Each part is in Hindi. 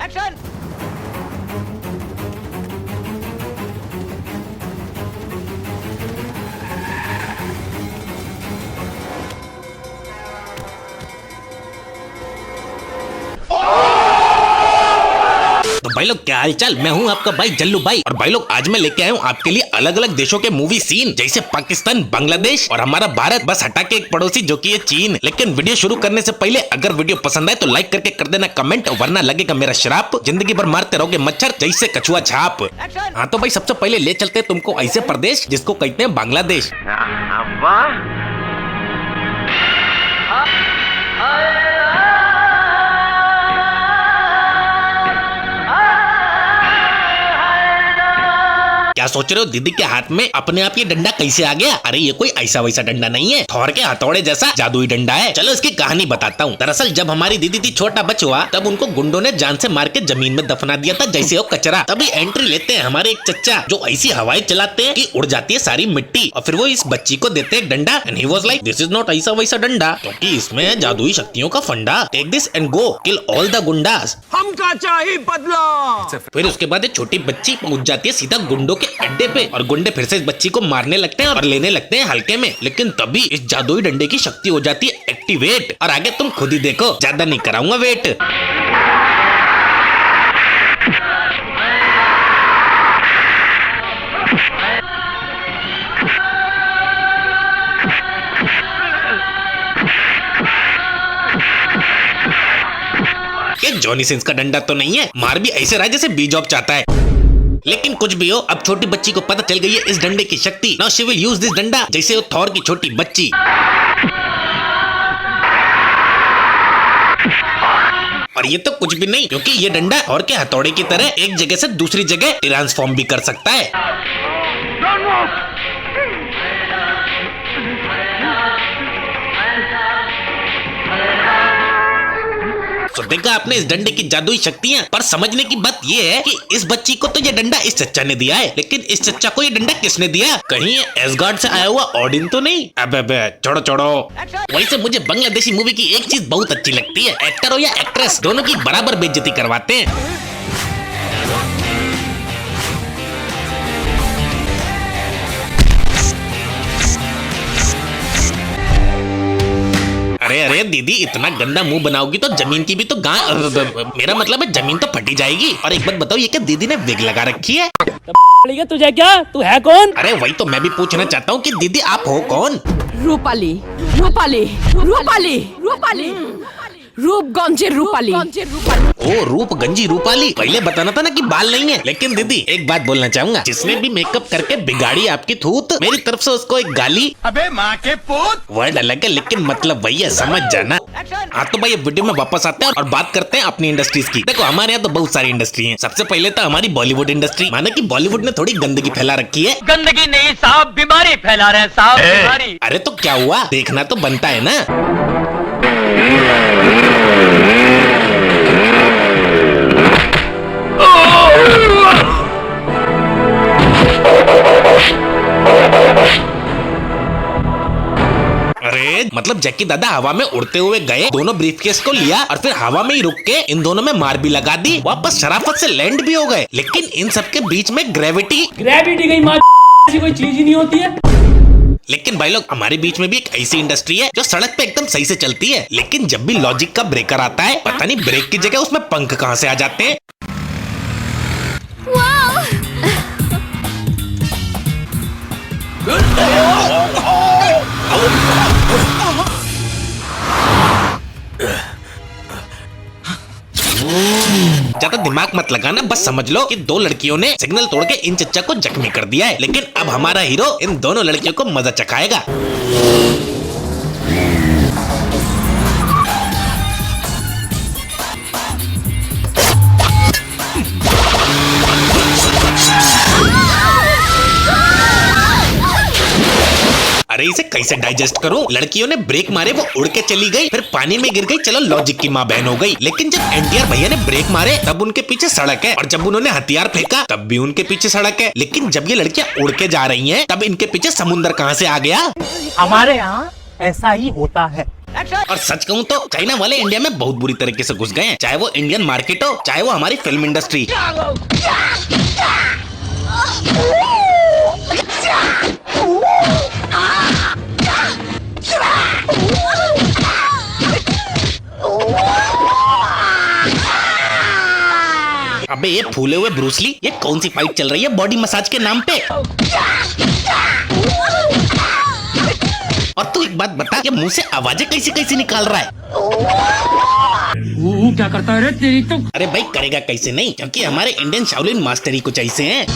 एक्शन। तो भाई लोग क्या हालचाल, मैं हूं आपका भाई जल्लू भाई। और भाई लोग आज मैं लेके आया हूं आपके लिए अलग अलग देशों के मूवी सीन, जैसे पाकिस्तान, बांग्लादेश और हमारा भारत, बस हटा के एक पड़ोसी जो कि है चीन। लेकिन वीडियो शुरू करने से पहले अगर वीडियो पसंद आए तो लाइक करके कर देना कमेंट, वरना लगेगा मेरा श्राप, जिंदगी भर मारते रहोगे मच्छर जैसे कछुआ छाप। हाँ तो भाई सबसे पहले ले चलते हैं तुमको ऐसे प्रदेश जिसको कहते हैं बांग्लादेश। क्या सोच रहे हो दीदी के हाथ में अपने आप ये डंडा कैसे आ गया? अरे ये कोई ऐसा वैसा डंडा नहीं है, थोर के हथौड़े जैसा जादुई डंडा है। चलो इसकी कहानी बताता हूँ। दरअसल जब हमारी दीदी थी छोटा बच्चा, तब उनको गुंडों ने जान से मार के जमीन में दफना दिया था जैसे वो कचरा। तभी एंट्री लेते हैं हमारे एक चच्चा, जो ऐसी हवाएं चलाते हैं कि उड़ जाती है सारी मिट्टी, और फिर वो इस बच्ची को देते हैं डंडा। And he was like, this is not ऐसा वैसा डंडा, क्योंकि इसमें है जादुई शक्तियों का फंडा। Take this and go kill all the गुंडास, हमका चाहिए बदला। फिर उसके बाद एक छोटी बच्ची पहुंच जाती है सीधा गुंडों के अड्डे पे, और गुंडे फिर से इस बच्ची को मारने लगते हैं और लेने लगते हैं हल्के में। लेकिन तभी इस जादुई डंडे की शक्ति हो जाती है एक्टिवेट, और आगे तुम खुद ही देखो, ज्यादा नहीं कराऊंगा वेट। ये जॉनी सिंस का डंडा तो नहीं है, मार भी ऐसे रहा जैसे बीजॉब चाहता है। लेकिन कुछ भी हो, अब छोटी बच्ची को पता चल गई है इस डंडे की शक्ति। Now she will use this डंडा जैसे वो थॉर की छोटी बच्ची। और ये तो कुछ भी नहीं, क्योंकि ये डंडा थॉर के हथौड़े की तरह एक जगह से दूसरी जगह ट्रांसफॉर्म भी कर सकता है। तो देखा आपने इस डंडे की जादुई शक्तियां। पर समझने की बात ये है कि इस बच्ची को तो ये डंडा इस चच्चा ने दिया है, लेकिन इस चच्चा को ये डंडा किसने दिया? कहीं ये एसगार्ड से आया हुआ ऑडिन तो नहीं? अबे छोड़ो छोड़ो। वैसे मुझे बांग्लादेशी मूवी की एक चीज बहुत अच्छी लगती है, एक्टर हो या एक्ट्रेस, दोनों की बराबर बेइज्जती करवाते हैं। अरे अरे दीदी, इतना गंदा मुंह बनाओगी तो जमीन की भी तो मेरा मतलब है जमीन तो फटी जाएगी। और एक बात बताओ, ये क्या दीदी ने विग लगा रखी है? तुझे क्या, तू है कौन? अरे वही तो मैं भी पूछना चाहता हूँ कि दीदी आप हो कौन? रूपाली रूपाली रूपाली रूपाली रूपगंजी रूपाली। ओ रूपगंजी रूपाली, पहले बताना था ना कि बाल नहीं है। लेकिन दीदी एक बात बोलना चाहूंगा, जिसने भी मेकअप करके बिगाड़ी आपकी थूत, मेरी तरफ से उसको एक गाली। अबे माँ के पूत। वर्ड अलग है लेकिन मतलब वही है, समझ जाना। हाँ तो भाई वीडियो में वापस आते हैं और बात करते हैं अपनी इंडस्ट्रीज की। देखो हमारे यहाँ तो बहुत सारी इंडस्ट्री है। सबसे पहले तो हमारी बॉलीवुड इंडस्ट्री, माना कि बॉलीवुड ने थोड़ी गंदगी फैला रखी है। गंदगी नहीं साहब, बीमारी फैला रहे साहब, बीमारी। अरे तो क्या हुआ, देखना तो बनता है ना। अरे मतलब जैकी दादा हवा में उड़ते हुए गए, दोनों ब्रीफकेस को लिया और फिर हवा में ही रुक के इन दोनों में मार भी लगा दी, वापस शराफत से लैंड भी हो गए। लेकिन इन सब के बीच में ग्रेविटी गई माँ ऐसी कोई चीज ही नहीं होती है। लेकिन भाई लोग हमारे बीच में भी एक ऐसी इंडस्ट्री है जो सड़क पे एकदम सही से चलती है, लेकिन जब भी लॉजिक का ब्रेकर आता है, पता नहीं ब्रेक की जगह उसमें पंख कहां से आ जाते हैं। ज्यादा दिमाग मत लगाना, बस समझ लो कि दो लड़कियों ने सिग्नल तोड़ के इन चच्चा को जख्मी कर दिया है। लेकिन अब हमारा हीरो इन दोनों लड़कियों को मजा चखाएगा। अरे इसे कैसे डाइजेस्ट करूं? लड़कियों ने ब्रेक मारे, वो उड़ के चली गई, फिर पानी में गिर गई, चलो लॉजिक की माँ बहन हो गई। लेकिन जब एनटीआर भैया ने ब्रेक मारे तब उनके पीछे सड़क है, और जब उन्होंने हथियार फेंका तब भी उनके पीछे सड़क है। लेकिन जब ये लड़कियां उड़ के जा रही हैं, तब इनके पीछे समुद्र कहाँ से आ गया? हमारे यहाँ ऐसा ही होता है। और सच कहूँ तो चाइना वाले इंडिया में बहुत बुरी तरीके से घुस गए हैं, चाहे वो इंडियन मार्केट हो, चाहे वो हमारी फिल्म इंडस्ट्री। अबे ये फूले हुए ब्रूस ली, ये कौन सी फाइट चल रही है बॉडी मसाज के नाम पे? और तू एक बात बता, ये मुंह से आवाजें कैसे कैसे निकाल रहा है? वो क्या करता है रे तेरी तो। अरे भाई करेगा कैसे नहीं, क्योंकि हमारे इंडियन शाओलिन मास्टर ही कुछ ऐसे हैं।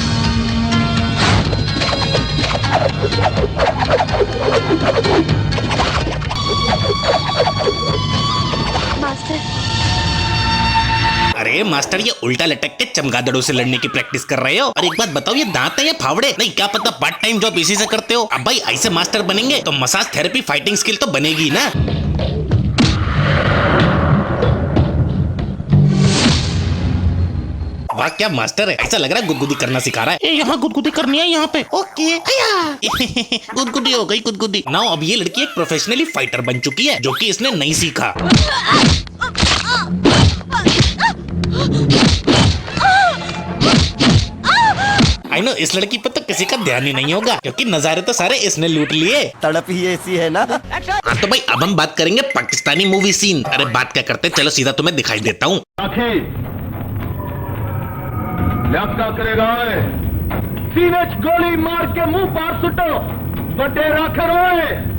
अरे मास्टर ये उल्टा लटक के चमगादड़ों से लड़ने की प्रैक्टिस कर रहे हो? और एक बात बताओ, ये दांत है या फावड़े? नहीं क्या पता पार्ट टाइम जॉब इसी से करते हो। अब भाई ऐसे मास्टर बनेंगे तो मसाज थेरेपी फाइटिंग स्किल तो बनेगी ना। वाह क्या मास्टर है, ऐसा लग रहा है गुदगुदी करना सिखा रहा है। यहाँ गुदगुदी करनी है यहाँ पे, ओके। गुदगुदी हो गई गुदगुदी। नाउ अब ये लड़की एक प्रोफेशनली फाइटर बन चुकी है, जो कि इसने नहीं सीखा। आई नो इस लड़की पर तो किसी का ध्यान ही नहीं होगा, क्योंकि नजारे तो सारे इसने लूट लिए। तड़प ही ऐसी है ना। हाँ तो भाई अब हम बात करेंगे पाकिस्तानी मूवी सीन। अरे बात क्या करते, चलो सीधा तुम्हें दिखाई देता हूँ। क्या करेगा? सीने गोली मार के मुंह पार सुटो, बटे राखर होए।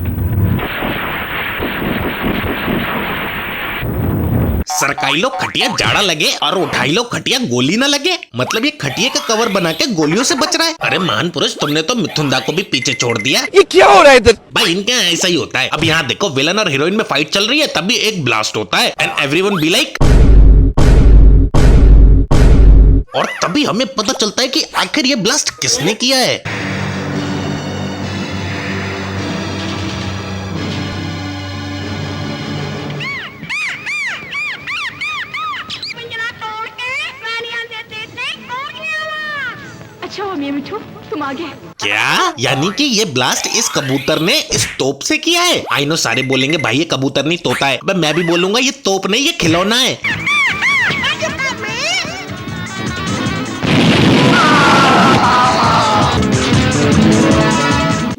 सरकाई लो खटिया जाड़ा लगे और उठाई लो खटिया गोली ना लगे। मतलब ये खटिया का कवर बना के गोलियों से बच रहा है। अरे महान पुरुष, तुमने तो मिथुन को भी पीछे छोड़ दिया। ये क्या हो रहा है इधर? भाई इनके यहाँ ऐसा ही होता है। अब यहाँ देखो, विलन और हीरोइन में फाइट चल रही है, तभी एक ब्लास्ट होता है एंड एवरीवन बी लाइक। और तभी हमें पता चलता है कि आखिर ये ब्लास्ट किसने किया है। अच्छा हुआ मियां मिठू तुम आ गए। क्या? यानी कि ये ब्लास्ट इस कबूतर ने इस तोप से किया है? आई नो सारे बोलेंगे भाई ये कबूतर नहीं तोता है। मैं भी बोलूंगा ये तोप नहीं, ये खिलौना है।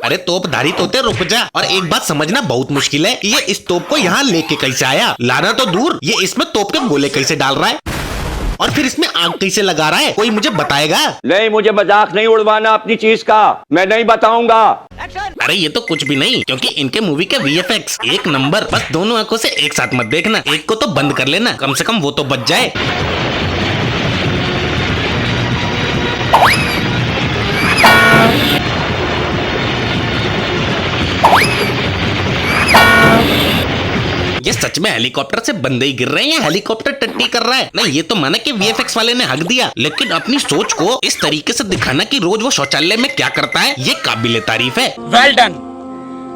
अरे तोपधारी तोते रुक जा। और एक बात समझना बहुत मुश्किल है कि ये इस तोप को यहाँ लेके कैसे आया। लाना तो दूर, ये इसमें तोप के गोले कैसे डाल रहा है और फिर इसमें आग कैसे लगा रहा है, कोई मुझे बताएगा? नहीं, मुझे मजाक नहीं उड़वाना अपनी चीज का, मैं नहीं बताऊंगा। अरे ये तो कुछ भी नहीं, क्योंकि इनके मूवी के VFX एक नंबर। बस दोनों आंखों से एक साथ मत देखना, एक को तो बंद कर लेना, कम से कम वो तो बच जाए। ये सच में हेलीकॉप्टर से बंदे ही गिर रहे हैं, हेलीकॉप्टर टट्टी कर रहा है। नहीं ये तो माना कि VFX वाले ने हक दिया, लेकिन अपनी सोच को इस तरीके से दिखाना कि रोज वो शौचालय में क्या करता है, ये काबिले तारीफ है। वेल डन,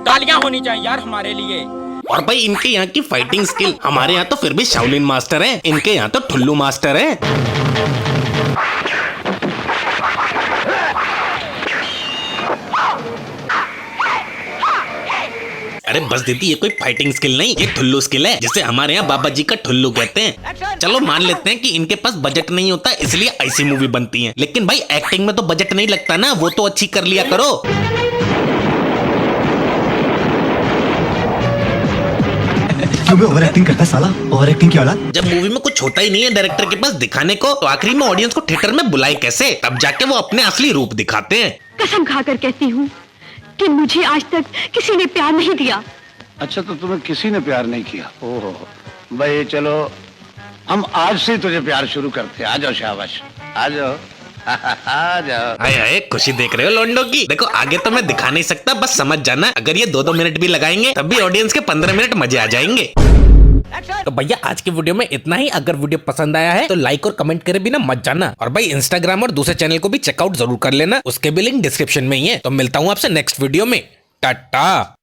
तालियां होनी चाहिए यार हमारे लिए। और भाई इनके यहाँ की फाइटिंग स्किल, हमारे यहाँ तो फिर भी शाओलिन मास्टर है, इनके यहाँ तो ठुल्लू मास्टर है। अरे बस दीदी ये कोई फाइटिंग स्किल नहीं, ये ठुल्लू स्किल है, जिसे हमारे यहाँ बाबा जी का ठुल्लू कहते हैं। चलो मान लेते हैं कि इनके पास बजट नहीं होता इसलिए ऐसी मूवी बनती है, लेकिन भाई एक्टिंग में तो बजट नहीं लगता ना, वो तो अच्छी कर लिया करो। क्यों बे ओवर एक्टिंग करता है साला? ओवर एक्टिंग की औलाद। जब मूवी में कुछ होता ही नहीं है डायरेक्टर के पास दिखाने को, तो आखिरी में ऑडियंस को थिएटर में बुलाए कैसे? तब जाके वो अपने असली रूप दिखाते हैं। कसम खाकर कहती हूँ कि मुझे आज तक किसी ने प्यार नहीं दिया। अच्छा तो तुम्हें किसी ने प्यार नहीं किया? ओहो भाई चलो हम आज से तुझे प्यार शुरू करते हैं। आ जाओ शाबाश, आ जाओ। आ जाओ। हाय खुशी देख रहे हो लोंडो की? देखो आगे तो मैं दिखा नहीं सकता, बस समझ जाना, अगर ये 2-2 मिनट भी लगाएंगे तब भी ऑडियंस के 15 मिनट मजे आ जाएंगे। तो भैया आज की वीडियो में इतना ही। अगर वीडियो पसंद आया है तो लाइक और कमेंट करे बिना मत जाना, और भाई इंस्टाग्राम और दूसरे चैनल को भी चेकआउट जरूर कर लेना, उसके भी लिंक डिस्क्रिप्शन में ही है। तो मिलता हूँ आपसे नेक्स्ट वीडियो में, टाटा।